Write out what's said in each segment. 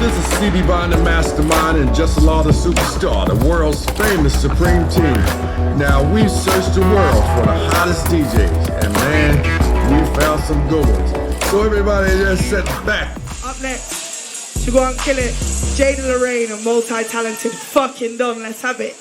This is CD Bond, the mastermind, and Just Law, the superstar, the world's famous supreme team. Now we've searched the world for the hottest DJs, and man, we found some good ones. So everybody just sit back. Up next, to go and kill it, Jadalareign, a multi-talented fucking Don. Let's have it.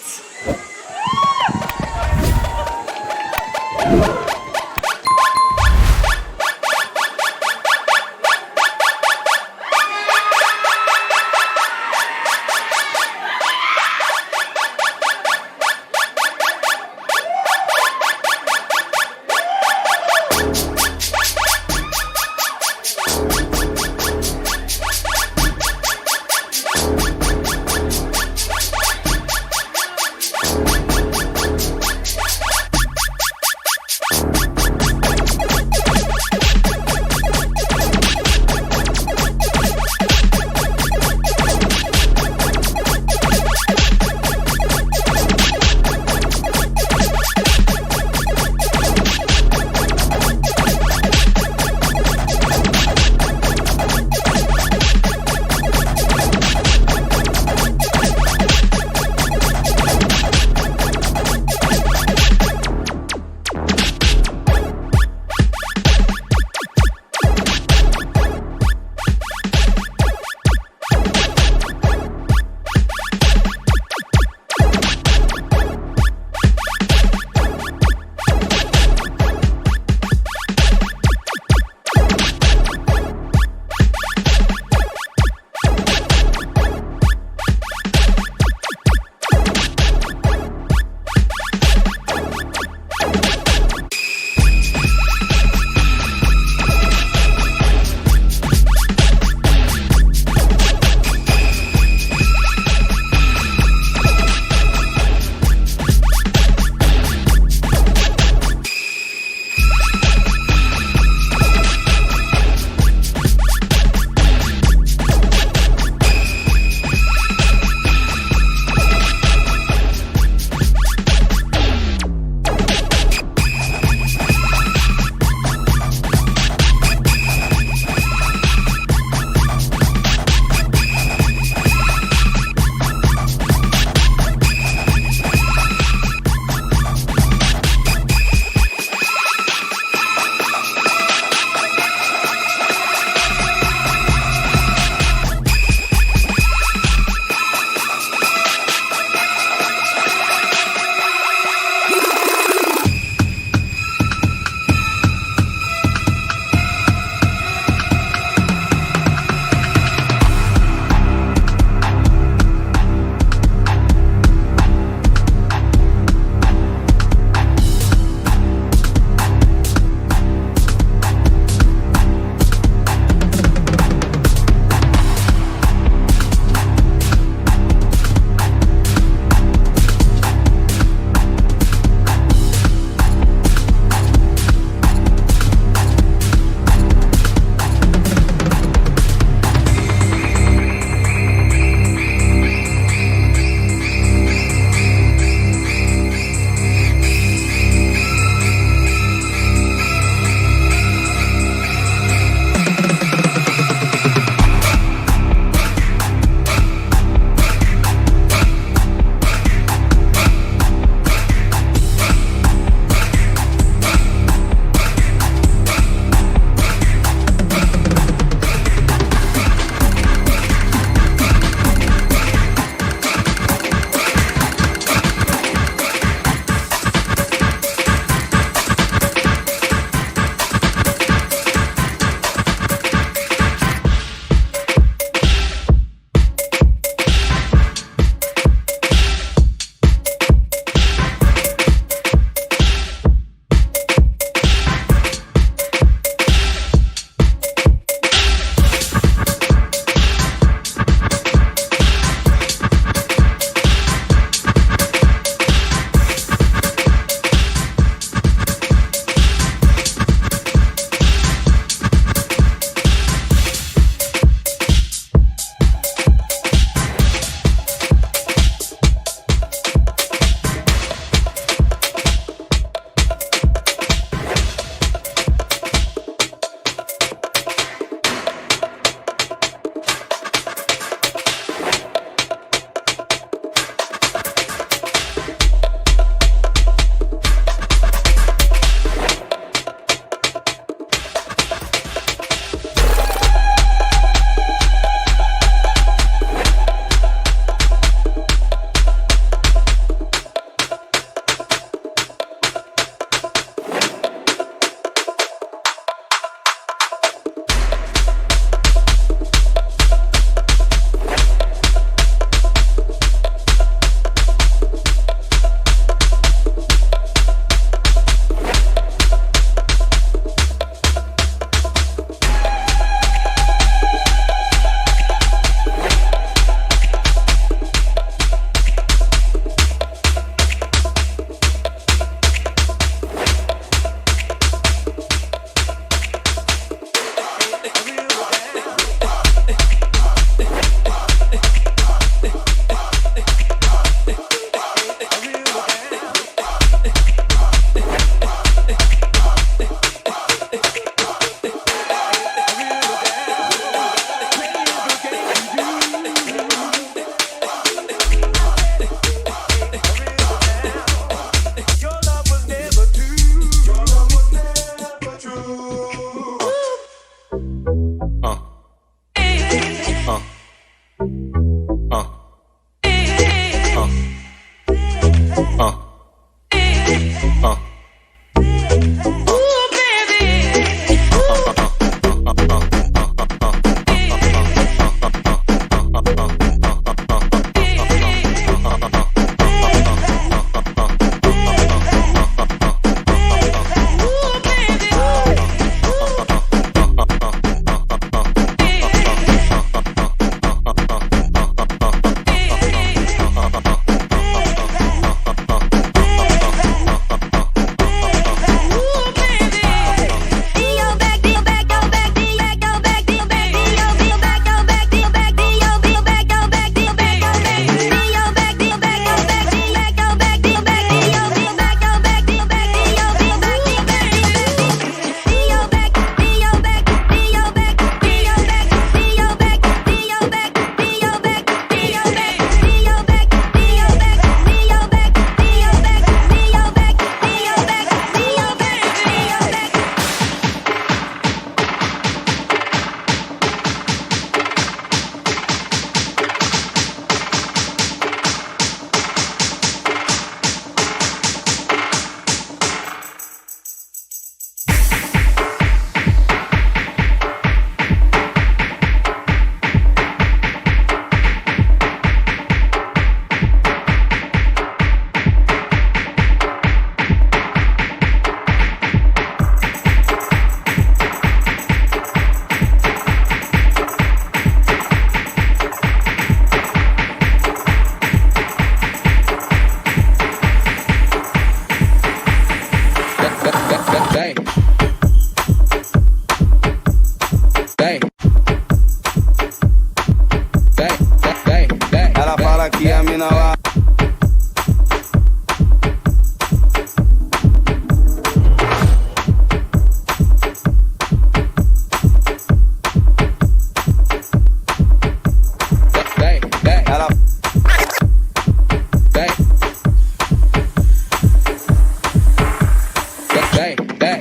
Ela fala que a mina lá.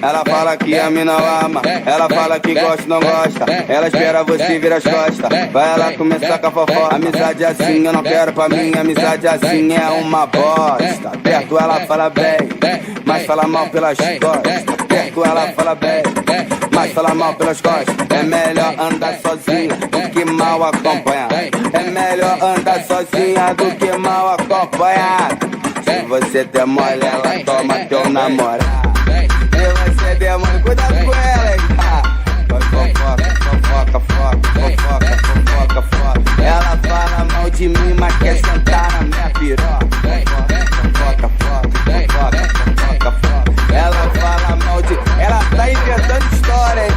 Ela fala que a mina ama, ela fala que gosta não gosta. Ela espera você vir as costas, vai ela começar com a fofoca. Amizade assim eu não quero pra mim, amizade assim é uma bosta. Perto ela fala bem, mas fala mal pelas costas. Perto ela fala bem, mas fala mal pelas costas. É melhor andar sozinha do que mal acompanhado. É melhor andar sozinha do que mal acompanhado. Se você der mole, ela toma teu namorado. Se você der mole, cuidado com ela, hein? Fofoca, fofoca. Ela fala mal de mim, mas quer sentar na minha piroca. Fofoca. Ela fala mal de... Ela tá inventando história, hein?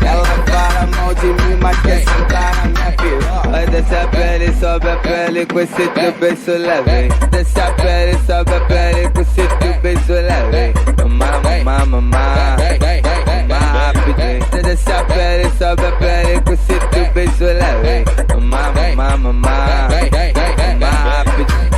Ela fala mal de mim, mas quer sentar na minha piroca. Vai descer a pele, sobe a pele com esse teu beijo leve. Desce a pele, sobe a pele com esse teu beijo leve. Mamá, rapidinho. Desce a pele, sobe a pele com esse teu beijo leve. Mamá, rapidinho.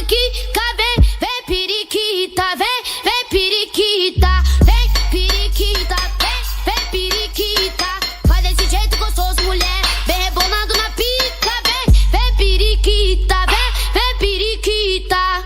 quica, vem periquita, vem periquita, vem periquita, vem periquita. Faz desse jeito gostoso, mulher, vem rebolando na pica, vem periquita, vem periquita.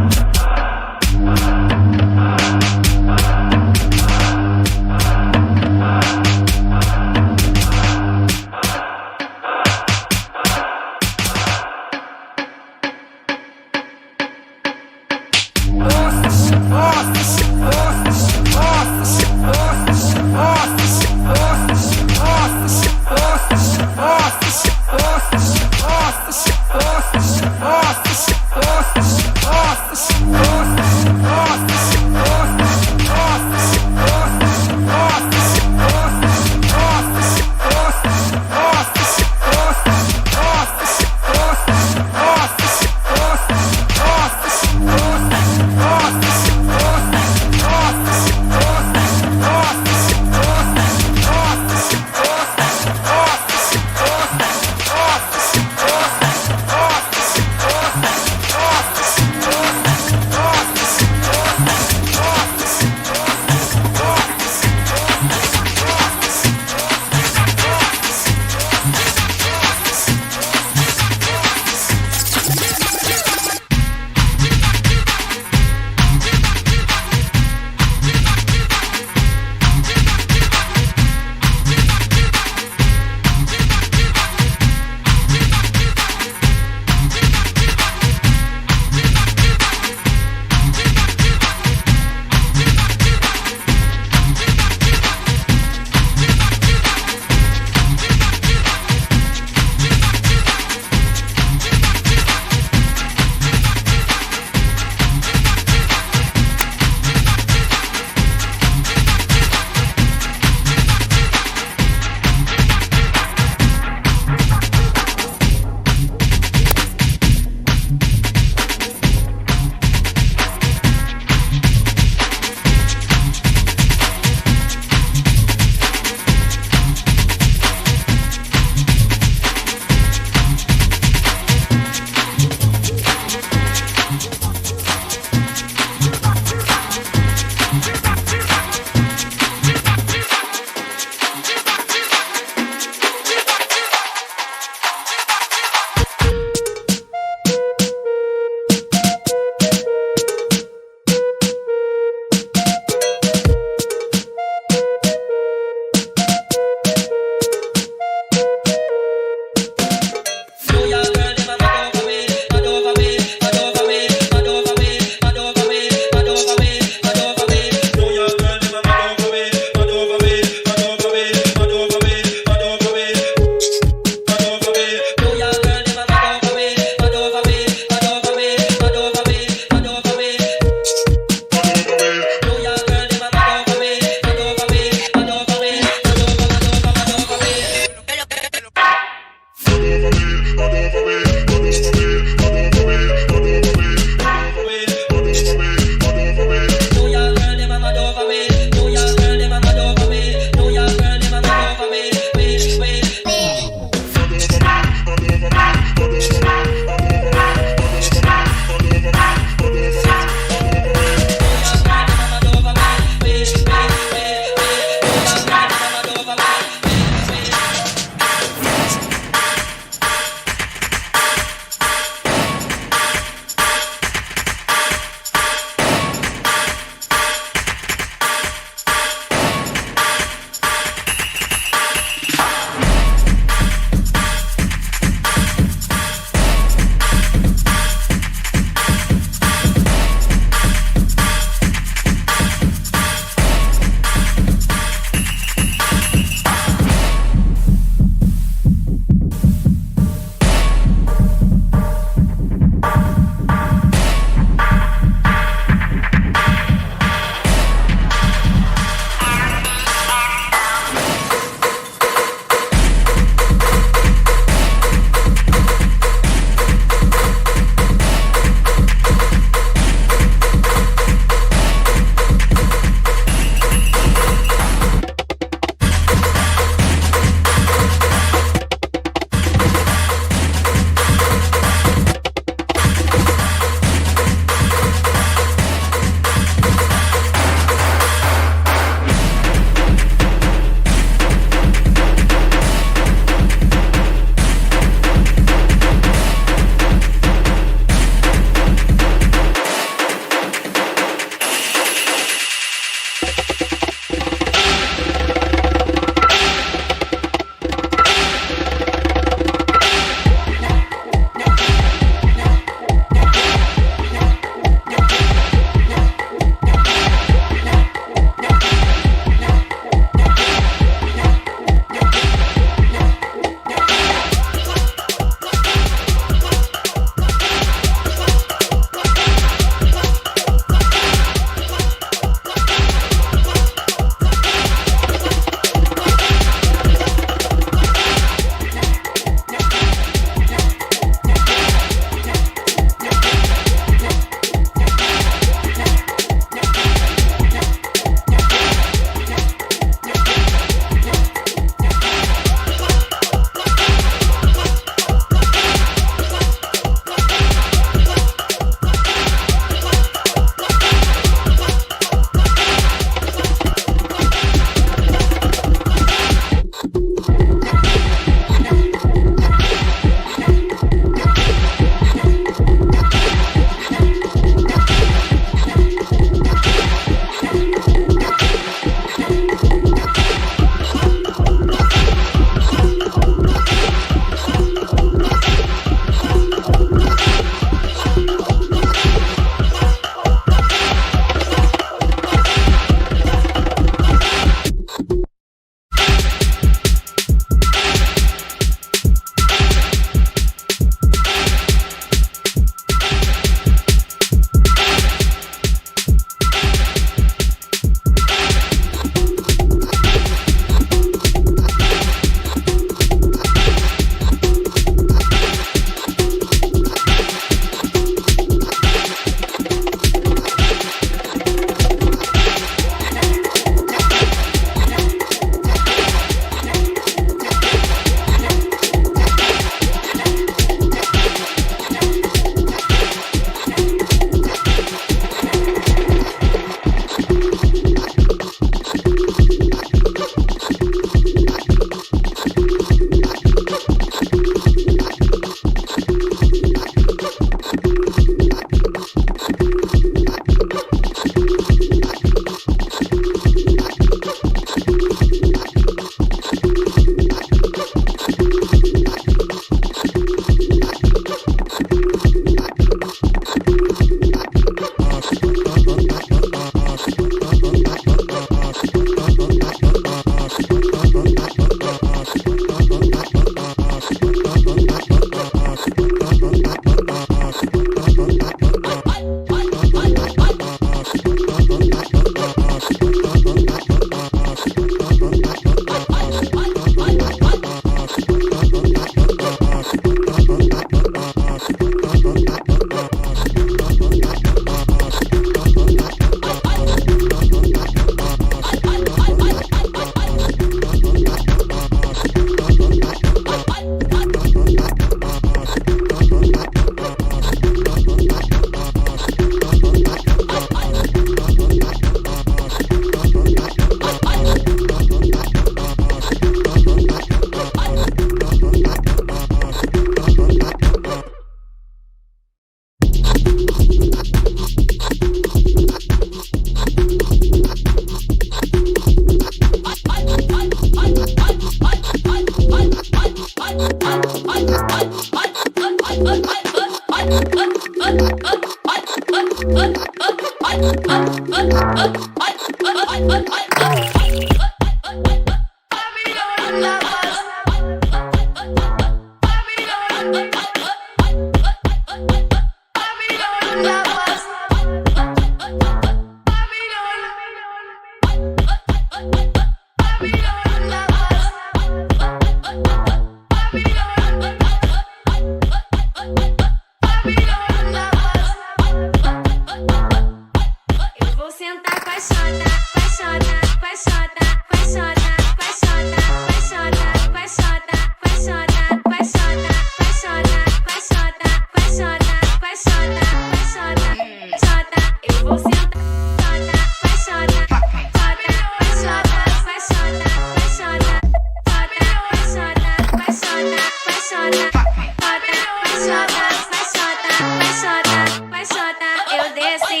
Eu desci,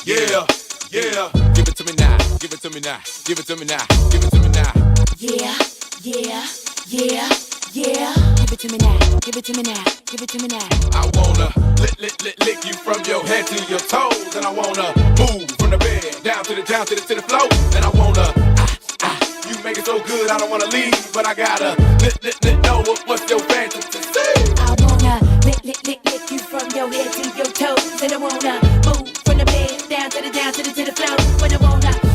Yeah, yeah. Give it to me now, give it to me now, give it to me now, give it to me now. Yeah, yeah, yeah, yeah. Give it to me now, give it to me now, give it to me now. I wanna lick you from your head to your toes, and I wanna move from the bed down to the floor, and I wanna you make it so good I don't wanna leave, but I gotta know what's your fantasy. I wanna lick you from your head to your toes, and I wanna move from the bed down to the floor, when I wanna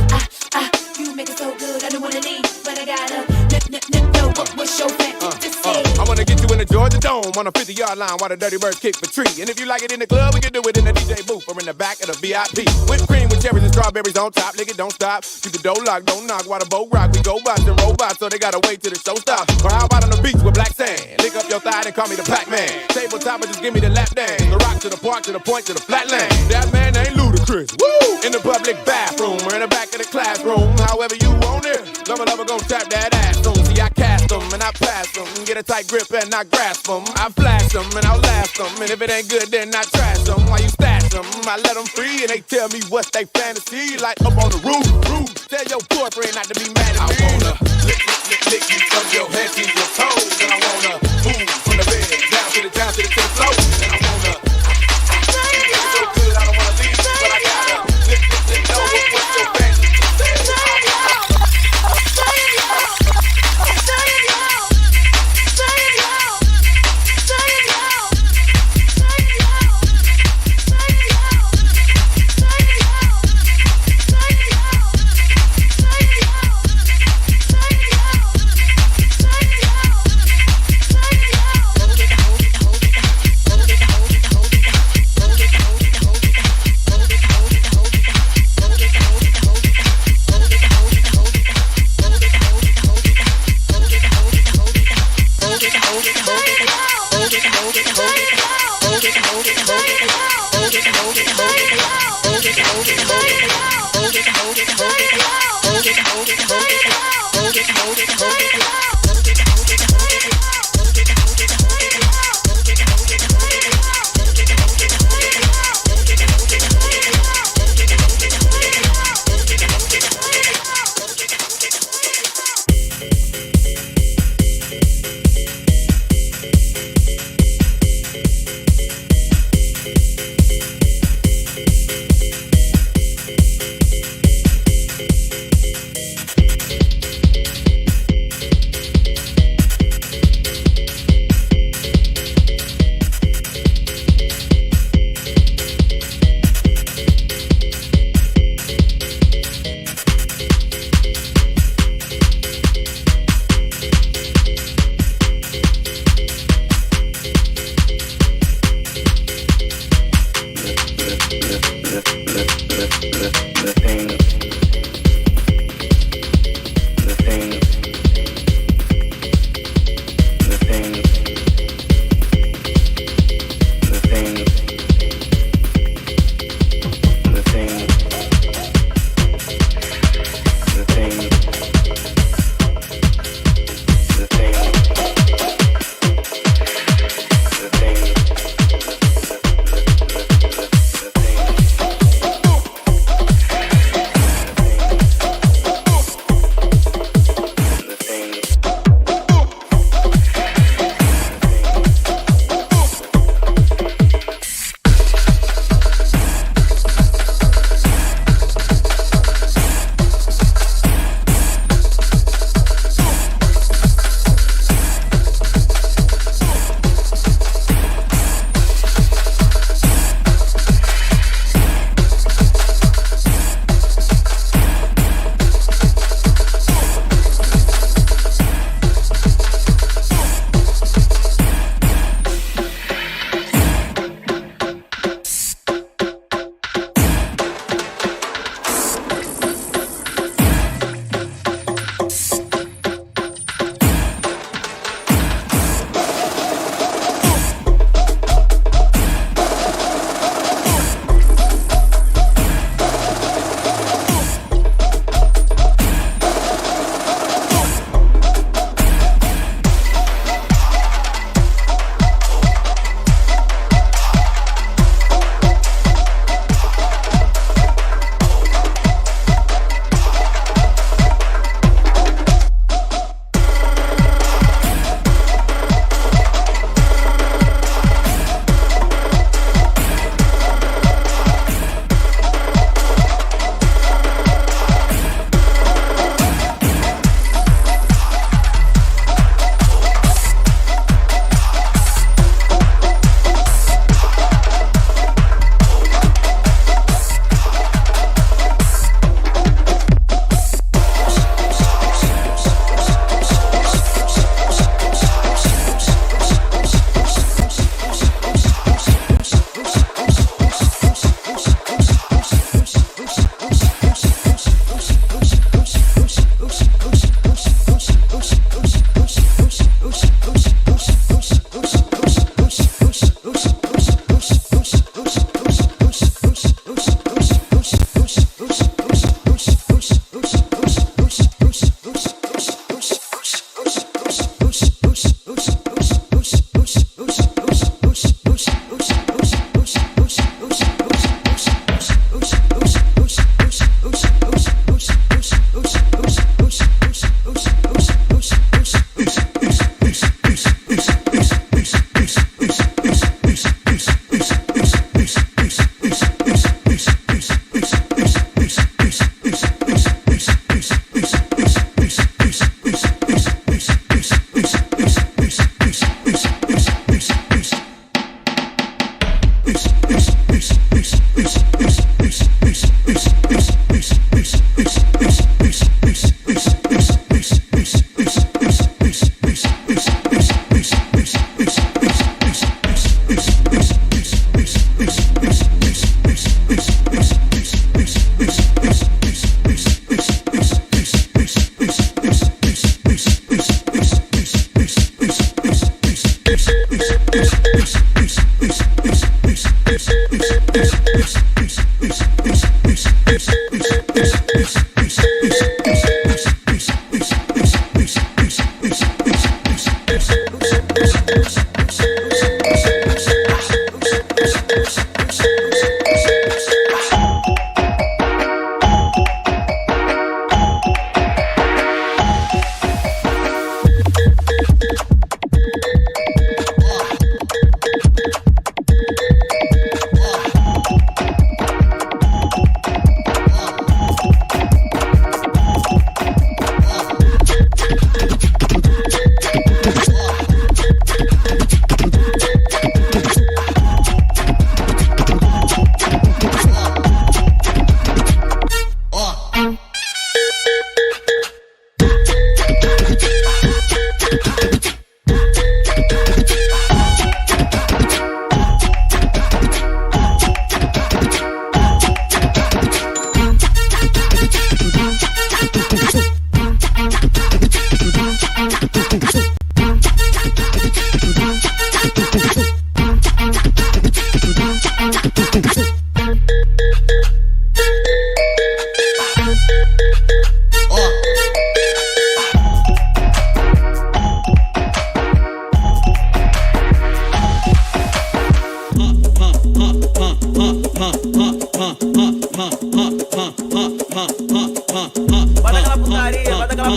you make it so good I don't wanna leave, but I gotta know what's your fantasy. I wanna get you in the Georgia Dome on a 50-yard line while the dirty birds kick the tree. And if you like it in the club, we can do it in the DJ booth or in the back of the VIP. Whipped cream with cherries and strawberries on top. Lick it, don't stop. Keep the door locked, don't knock while the boat rock. We go bots and robots, so they gotta wait till the show stops. Or how about on the beach with black sand? Lick up your thigh and call me the Pac Man. Tabletop and just give me the lap dance. The rock to the park, to the point, to the flatland. That man ain't ludicrous. Woo! In the public bathroom or in the back of the classroom. However you want it. Lover gon' tap that ass soon. See, I cast them and I pass them. Get a tight grip and I grasp them. I flash them and I'll last them. And if it ain't good, then I trash them. While you stash them, I let them free and they tell me what's they fantasy. Like up on the roof. Tell your boyfriend not to be mad at me. I wanna lick you from your head to your toes. And I wanna move from the bed down to the floor. And I wanna it's so good I don't wanna leave, but I gotta know what's your fantasy.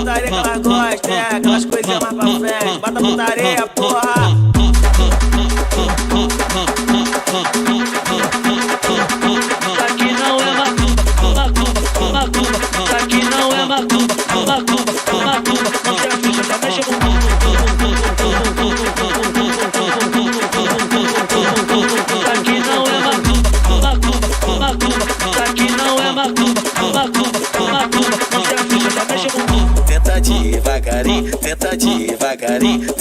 putaria que ela gosta, aquelas coisinhas mais pra frente. Bota putaria, porra. Aqui não é macumba, aqui não é macumba, não tem a ficha, só mexe com aqui não é macumba, aqui não é macumba, não tem a ficha, só mexe com tenta devagarinho, tenta devagarinho,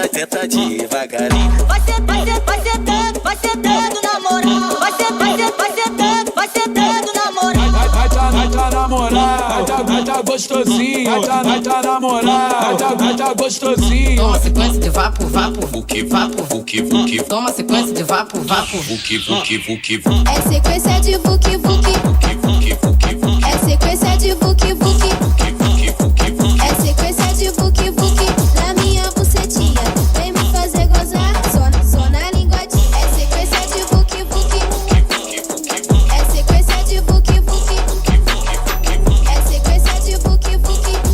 tenta devagarinho. Vai sentando na moral. Vai sentando na moral. Vai tá na moral, vai tá gostosinho. Vai tá na moral, vai tá gostosinho. Toma sequência de vapo, vuki. Toma sequência de vapo, vuki. É sequência de vuki. É sequência de vuki. É sequência de vuki. Na minha bucetinha, vem me fazer gozar. Só na linguadinha. É sequência de vuki. É sequência de vuki. É sequência de vuki.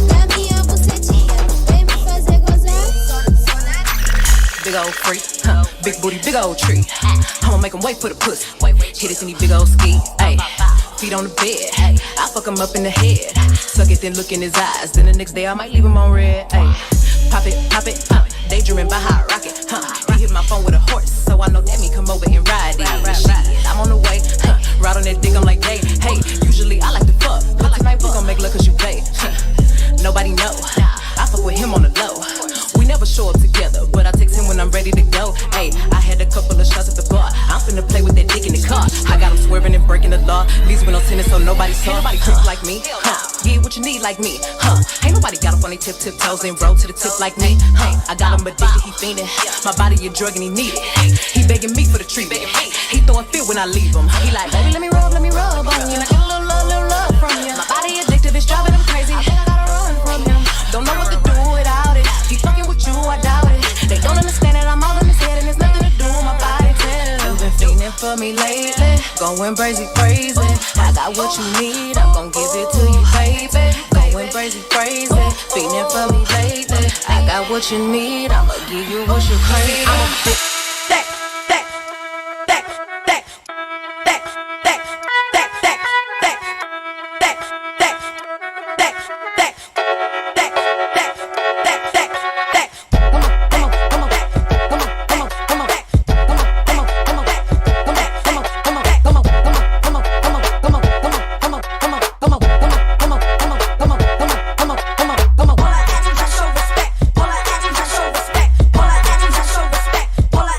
Na minha bucetinha, vem me fazer gozar. Só na Big old freak, big booty, big old tree. I'ma make him wait for the pussy. Hit it in these big old ski, ayy. Feet on the bed, I fuck him up in the head. Suck it, then look in his eyes. Then the next day I might leave him on red, ayy. Pop it, daydreaming by hot rocket, He hit my phone with a horse, so I know that me come over and ride it. Shit, I'm on the way, ride on that dick, I'm like, hey. Usually I like to fuck, but tonight we gon' make love cause you pay. Nobody know, I fuck with him on the low. We never show up together, but I text him when I'm ready to go. Hey, I had a couple of shots at the bar. I'm finna play with that dick in the car. I got him swerving and breaking the law. Leaves with no tennis, so nobody saw. Ain't nobody tricks like me, Get what you need like me, Ain't nobody got up on they tiptoes and roll to the tip like me, I got him addicted, he fiending. My body a drug and he need it. He begging me for the treatment. He throwing fit when I leave him. He like, baby, let me rub on you. I get a little love from you. My body addictive, it's driving him crazy. I think I gotta run from him. Don't know what to do without it. He fucking with you, I doubt it. They don't understand that I'm all in his head and there's nothing to do with my body too. You've been fiending for me lately, going crazy. I got what you need, I'm gon' give it to you, baby. Going crazy, fiending for me lately. I got what you need, I'ma give you what you crave. I'm a bitch. Pola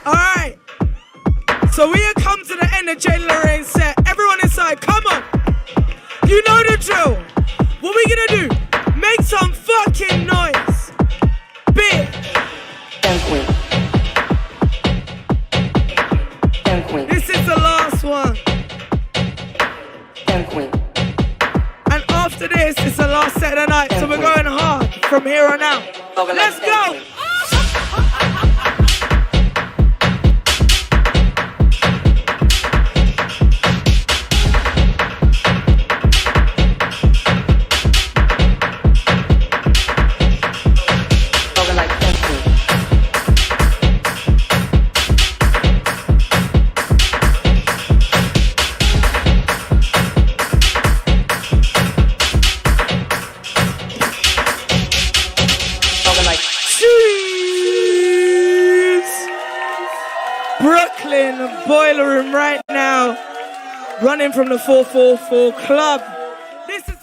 Alright. So we have come to the end of Jadalareign set. Everyone inside, come on. You know the drill. What we gonna do? Make some fucking noise. Big. This is the last one. And after this, it's the last set of the night. So we're going hard from here on out. Let's go. Brooklyn boiler room right now, running from the 444 club. This is